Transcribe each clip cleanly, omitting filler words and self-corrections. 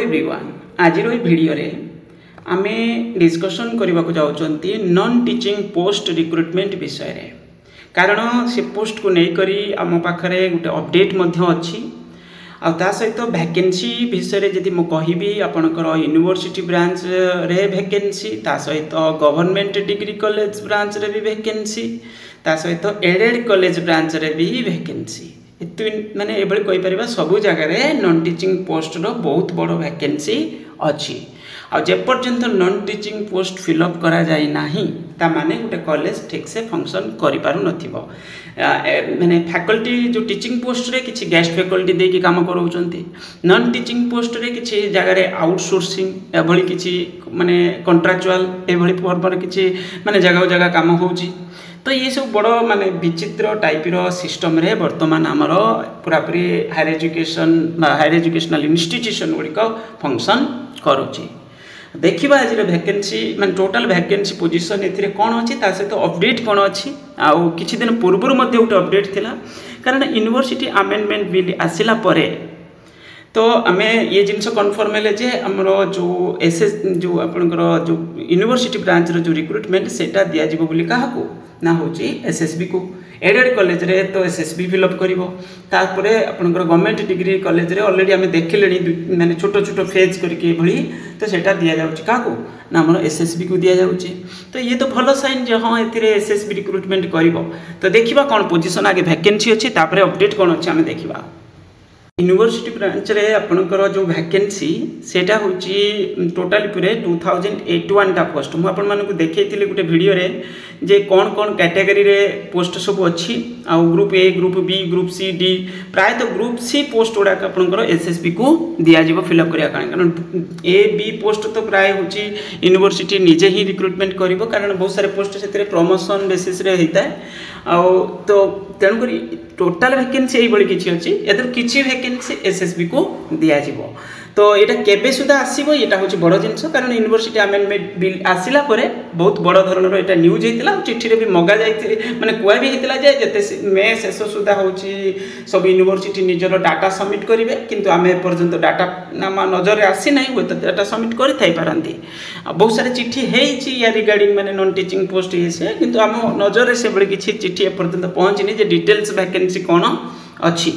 Everyone आज video रे आमे डिस्कशन करने को जाउछंती नॉन टीचिंग पोस्ट रिक्रुटमेंट विषय रे कारण से पोस्ट को नहीं करी आम पाखरे गोटे अपडेट मध्य अच्छी आ ता सहित वैकेंसी विषय रे जदि मो कहिबी आपनकर यूनिवर्सिटी ब्रांच रे वैकेंसी ता सहित गवर्नमेंट डिग्री कॉलेज ब्रांच रे भी वैकेंसी ता सहित एडेड कॉलेज ब्रांच रे भी वैकेंसी माने एभली कहि परिबा सबु जगह नॉन टीचिंग पोस्ट रो बहुत बड़ वैकेंसी अच्छी आ जे पर्यंत नॉन टीचिंग पोस्ट फिलअप करा जाय नाही ता माने गोटे कॉलेज ठीक से फंक्शन करि पारु नथिबो माने फैकल्टी जो टीचिंग पोस्ट रे किछि गेस्ट फैकल्टी दे के काम करूचंती नॉन टीचिंग पोस्ट रे किछि जगह रे आउटसोर्सिंग एभली किछि माने कॉन्ट्रैक्चुअल एभली फॉर्म किछि माने जगह काम होउची तो ये सब बड़ माने विचित्र टाइप रो सिस्टम रे वर्तमान आमर पूरापूरी हायर एजुकेशनल इंस्टीट्यूशन गुड़िक फंक्शन करुच्ची देखा आज वैकेंसी माने टोटल वैकेंसी पोजीशन ए कौन अच्छी ता सहित अपडेट कौन अच्छी आउ किछि दिन पूर्व गोटे अपडेट थिला कारण यूनिवर्सिटी अमेंडमेंट बिल आसिला परे तो आमे ये जिनस कन्फर्म है जे हमर जो एसएस जो आपनकर जो यूनिवर्सिटी ब्रांच रो जो रिक्रुटमेंट सेटा दिया जिवो बोली काहाको ना होची एसएसबी को एडेड कॉलेज रे तो एसएसबी फिलअप करिवो तापरे आपनकर गवर्नमेंट डिग्री कॉलेज रे ऑलरेडी आमे देखिलेनी माने छोटो छोटो फेज करके भली तो सेटा दिया जाउची काहाको ना हमर एसएसबी को दिया जाउची तो ये तो भलो साइन जे हां एथिरे एसएसबी रिक्रुटमेंट करिवो तो देखिबा कोन पोजीशन आगे वैकेंसी अछि तापरे अपडेट कोन अछि आमे देखिबा यूनिवर्सिटी ब्रांच रे आपनकर जो वैकेंसी सेटा होची टोटल पूरे 2081 टा पोस्ट मु आपन मानको देखैतिले गुटे वीडियो रे जे कोन कोन कैटेगरी रे पोस्ट सब अछि आ group A group B group C D प्राय तो ग्रुप सी पोस्ट उडा आपनकर एसएसबी को दिया जिवो फिलअप करिया कारण ए बी पोस्ट तो प्राय होची यूनिवर्सिटी निजे ही रिक्रुटमेंट करिवो कारण बहुत सारे पोस्ट सेतरे प्रमोशन बेसिस रे हेता आ तो तेणु करी टोटल वैकेंसी एई बळी किछि अछि एतर किछि वैकेंसी एसएसबी को दिया जिवो तो एटा केबे सुदा आसीबो एटा होछि बड़ जिंस कारण यूनिवर्सिटी अमेंडमेंट बिल आसिला परे बहुत बड़ धरणर एटा न्यूज हेतिला चिट्ठी रे भी मगा जाय माने कुआ भी हेतिला जे जते मे शेष सुदा होछि सब यूनिवर्सिटी निजर डाटा सबमिट करिवे किंतु आमे पर्यंत डाटा नामा नजर रे आसी नै होय त डाटा सबमिट करि थाई पारंती बहुत सारे चिट्ठी हेछि या रिगार्डिंग माने नॉन टीचिंग पोस्ट ये किंतु आम नजर रे से बळे किछि चिट्ठी पर्यंत पहुंचनी जे डिटेल्स वैकेंसी कोन अछि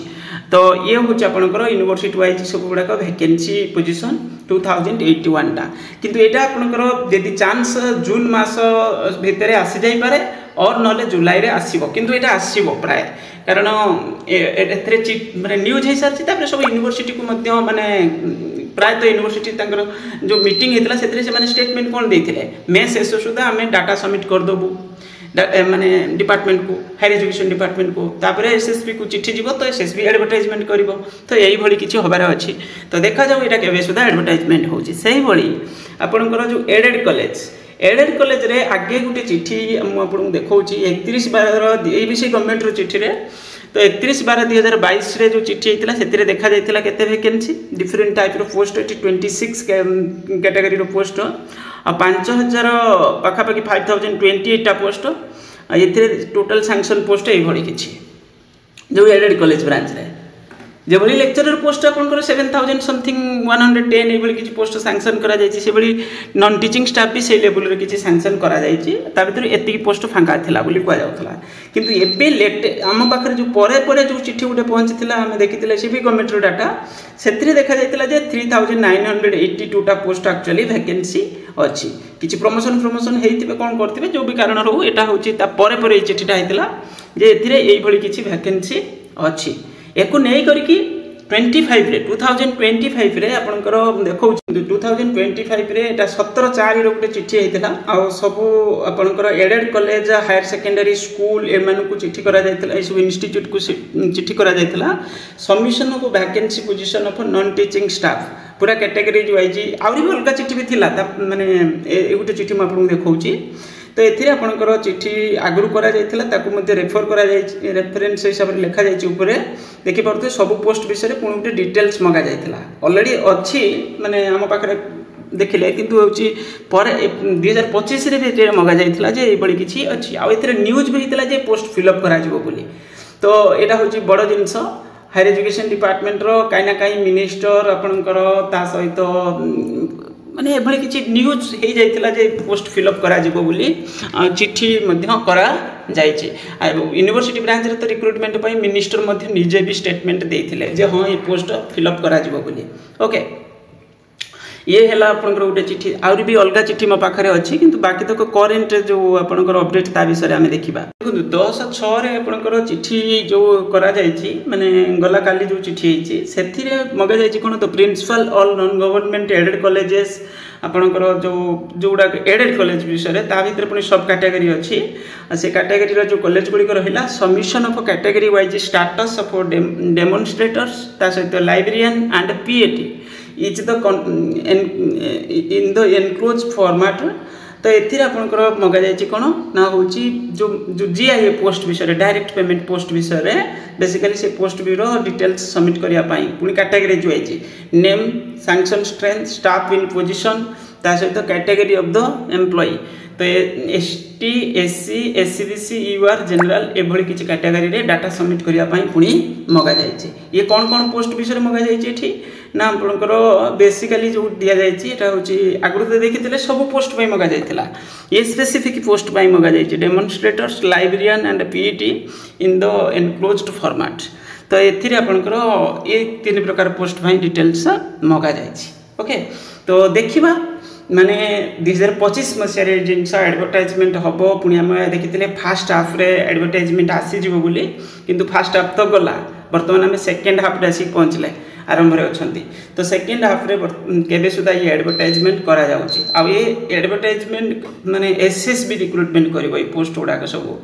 तो ये हूँ आपंकर यूनिवर्सिटी वाइज सब गुड़ाक वैकेंसी पोजीशन 2081 टा किंतु एटा आपंकर यदि चांस जून मास भितर आसी जाई पारे और नले जुलाई रे आसीबो किंतु एटा आसीबो प्राय कारण एथरे माने न्यूज हे सारछि तापर सब यूनिवर्सिटी को मध्य माने प्राय तो यूनिवर्सिटी तांकर जो मीटिंग हेतला सेतरे से माने स्टेटमेंट कोन देथिले मे शेष सुधा आमे डाटा सबमिट कर दबु माने डिपार्टमेंट को हायर एजुकेशन डिपार्टमेंट को तापर एसएसबी को चिट्ठी जीवो तो एसएसबी एडवर्टाइजमेंट करिवो तो एई भली किछि होबार अछि तो देखा जाऊ एटा केबे सुधा एडवर्टाइजमेंट होछि सही भली आपनकर जो एडेड कॉलेज रे आगे गुटे चिट्ठी हम आपन देखौछि 31/12 एई विषय गवर्नमेंट रो चिट्ठी रे तो 31/12/2022 रे जो चिट्ठी हेतिला सेतिरे देखा जायतिला केते वैकेंसी डिफरेंट टाइप रो पोस्ट 26 कैटेगरी रो पोस्ट आ 5000 पाखापाखि 5028 टा पोस्ट ये टोटल सैंक्शन पोस्ट ये भली किछि जो एडेड कॉलेज ब्रांच रे जे भली लेक्चरर पोस्ट आपनकर 7000 समथिंग 110 ये भली किछि पोस्ट सैंक्शन करा जायछि से भली नॉन टीचिंग स्टाफ भी से लेवल रे किछि सैंक्शन करा जायछि ता भीतर एतिकी पोस्ट फांका थिला बोली कुआ जाउथला किंतु एबे लेट हम पाखरे जो परे जो चिट्ठी उठे पहुंचथिला हम देखिथिले से भी गवर्नमेंट रो डाटा सेतरी देखा जायतिला जे 3982 टा पोस्ट एक्चुअली वैकेंसी अछि किछि प्रमोशन हेतिबे कोन करथिबे जो भी कारण रहू एटा होछि ता परे चिट्ठीटा हेतिला जे एथिरे एई भली किछि वैकेंसी अछि एको नै करिकि 25 रे 2025 रे आपनकर देखौ 2025 रे एटा 17/4 रो गुटे चिट्ठी हेतिला आ सब आपनकर aided college higher secondary school एमान को चिट्ठी करा जायतिला इस इंस्टीट्यूट को चिट्ठी करा जायतिला submission of vacancy position of non teaching staff पूरा कैटेगरी वाइज आउरी भी अलग चिट्ठी भी थिला माने ए गुटे चिट्ठी म आपन देखौची तो एथिरे आपनकर चिट्ठी आगुर करा जायतिला ताकू मध्ये रेफर करा जाय रेफरेंस हिसाब रे लिखा जायछि ऊपरे देखि परते सब पोस्ट विषय रे पुणी डिटेल्स मगा जायतिला ऑलरेडी अछि माने हम पाखरे देखिले किंतु होछि पर 2025 रे भी मगा जायतिला जे ए बडी किछि अछि आ एथिरे न्यूज भी हितला जे पोस्ट फिलअप करा जिवो बोली तो एटा होछि बड़ जिंस हायर एजुकेशन डिपार्टमेंट रो कहीं ना कहीं मिनिस्टर आपणकर ता सहित माने एभली किछि न्यूज हे जाइतिला जे पोस्ट फिलअप करा जिवो बोली चिट्ठी मध्य करा जाइछि। यूनिवर्सिटी ब्रांच रे तो रिक्रुटमेंट पई मिनिस्टर मध्य निजे भी स्टेटमेंट देथिले जे हां ये पोस्ट फिलअप करा जिवो बोली। ओके ये है आपंकर गोटे चिट्ठी आउरी भी अलग चिट्ठी मो पाखे अच्छी किंतु बाकी तक करेन्ट जो आपंकर अपडेट ता विषय आम देखा। देखो 10/6 आपंकर चिट्ठी जो करा माने गला काली जो चिट्ठी से मगा जाइए कौन तो principal all non government aided colleges आपंकर जोड़ा एडेड कॉलेज विषय ता भीतर पुणी सब कैटेगरी अच्छी से कैटेगरी जो कॉलेज गुड़िक रहा submission of category wise status of demonstrators ता सहित librarian and PET is the in the enclose format. तो एथिर आपनकर मगा जाइए कौन ना हूँ जो जीआईए पोस्ट विषय डायरेक्ट पेमेंट पोस्ट विषय बेसिकली से पोस्ट ब्यूरो डिटेल्स सबमिट करने पुणी कैटेगरी जो है name sanction strength staff in position ता सहित कैटेगरी ऑफ द एम्प्लॉई। तो ST SC SCBC UR general एभली किसी कैटेगरी रे डाटा सबमिट करने पुणी मगा जाइए। ये कौन कौन पोस्ट विषय मगा जाइए ना आपंकर बेसिकली जो दि जाइए हूँ आगुरी तो देखी सब पोस्ट मगा जाइए ये स्पेसिफिक पोस्ट मगा जाइए demonstrators librarian and PET in the enclosed format. तो ये आपंकर ये 3 प्रकार पोस्ट डिटेल्स मगा जाइए। ओके तो देखा माने 2025 मसीह जिनस एडवर्टाइजमेंट हम पुणी आम देखी फास्ट हाफ रे एडवर्टाइजमेंट आसीज बोली किंतु फास्ट हाफ तो गला बर्तमान आम सेकेंड हाफ रे आसिक पहुँचले आरंभ अच्छा। तो सेकेंड हाफ रे केबे सुधा ये एडवर्टाइजमेंट करा जाउची आ ये एडवर्टाइजमेंट माने एसएसबी रिक्रुटमेंट करिवो ये पोस्ट गुड़ाक सब।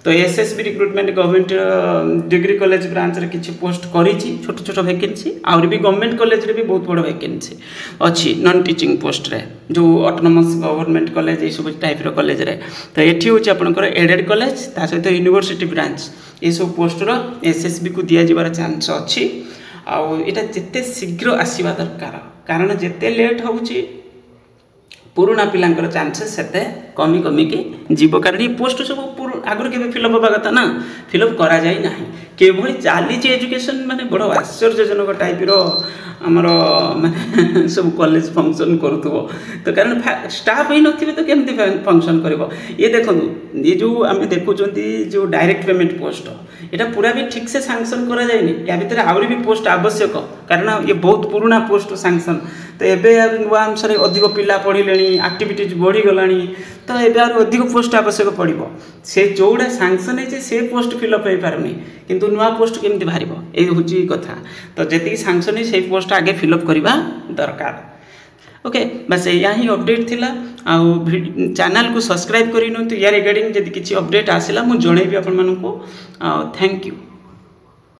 तो SSB recruitment government degree college branch रे किछि पोस्ट करिछि छोट छोट वैकेंसी आउर भी गवर्नमेंट कॉलेज रे भी बहुत बड़ वैकेंसी अच्छी नॉन टीचिंग पोस्ट रे जो ऑटोनोमस गवर्नमेंट कॉलेज ये सब टाइप रो कॉलेज रे। तो एठी होछि आपनकर एडेड कॉलेज ता सहित यूनिवर्सिटी ब्रांच ये सब पोस्ट रो एसएसबी को दिया जिबार चांस अच्छी आउ एटा जेते शीघ्र आसीबा दरकार कारण जेते लेट होउछि पुराना पिलांकर चांसेस सेते कमी कमी की जीव कारण ये पोस्ट सब आगुरी के फिलअप होगा कथा ना फिलअप करा जाए ना केवल चली एजुकेशन माने बड़ आश्चर्यजनक टाइप रो आमर माने सब कॉलेज फंक्शन करूथबो। तो कारण स्टाफ ही नथिबे तो केमती फंक्शन करिवो। ये देखो ये जो आम देखुं जो डायरेक्ट पेमेंट पोस्ट एटा पूरा भी ठीक से सैंक्शन करा जाएनी या भीतर आउरी भी पोस्ट आवश्यक कारण ये बहुत पुराना पोस्ट सैंक्शन। तो एबे नुआ अनुसार अधिक पिला पढ़िले एक्टिविटीज बढ़ी गलानी तो एबे अधिक पोस्ट आवश्यक पड़ो से जोड़ा सैंक्शन है से पोस्ट फिलअप हो पारनी किंतु नुआ पोस्ट केमती बाहर ये हूँ कथा। तो जी सैंक्शन है से पोस्ट आगे फिलअप करवा दरकार। ओके बस या ही अपडेट थिला आउ चैनल को सब्सक्राइब करिनो तो या रिगार्डिंग जदि किसी अपडेट आसिला मु जणैबी आपन मानको। Thank you.